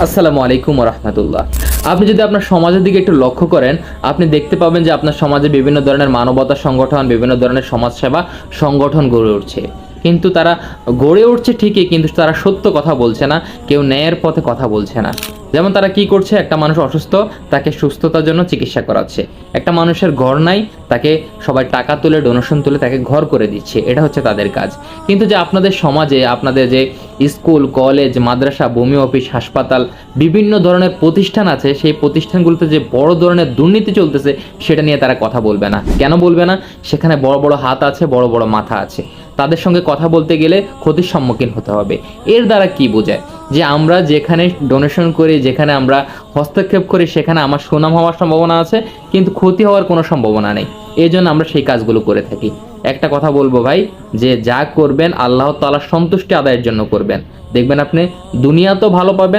আসসালামু আলাইকুম রহমতুল্লাহ। আপনি যদি আপনার সমাজের দিকে একটু লক্ষ্য করেন, আপনি দেখতে পাবেন যে আপনার সমাজে বিভিন্ন ধরনের মানবতা সংগঠন, বিভিন্ন ধরনের সমাজসেবা সংগঠন গড়ে উঠছে। কিন্তু তারা গড়ে উঠছে ঠিকই, কিন্তু তারা সত্য কথা বলছে না, কেউ ন্যায়ের পথে কথা বলছে না। যেমন তারা কি করছে, একটা মানুষ অসুস্থ, তাকে সুস্থতার জন্য চিকিৎসা করাচ্ছে। একটা মানুষের ঘর নাই, তাকে সবাই টাকা তুলে, ডোনেশন তুলে তাকে ঘর করে দিচ্ছে। এটা হচ্ছে তাদের কাজ। কিন্তু যে আপনাদের সমাজে, আপনাদের যে স্কুল, কলেজ, মাদ্রাসা, ভূমি অফিস, হাসপাতাল, বিভিন্ন ধরনের প্রতিষ্ঠান আছে, সেই প্রতিষ্ঠানগুলোতে যে বড় ধরনের দুর্নীতি চলতেছে, সেটা নিয়ে তারা কথা বলবে না। কেন বলবে না? সেখানে বড় বড় হাত আছে, বড় বড় মাথা আছে। তাদের সঙ্গে কথা বলতে গেলে ক্ষতির সম্মুখীন হতে হবে। এর দ্বারা কি বোঝায়? যে আমরা যেখানে ডোনেশন করি, যেখানে আমরা হস্তক্ষেপ করি, সেখানে আমার সুনাম হওয়ার সম্ভাবনা আছে, কিন্তু ক্ষতি হওয়ার কোনো সম্ভাবনা নেই। এই জন্য আমরা সেই কাজগুলো করে থাকি। একটা কথা বলবো ভাই, যে যা করবেন আল্লাহ তাআলার সন্তুষ্টি আদায়ের জন্য করবেন। দেখবেন আপনি দুনিয়া তো ভালো পাবেন,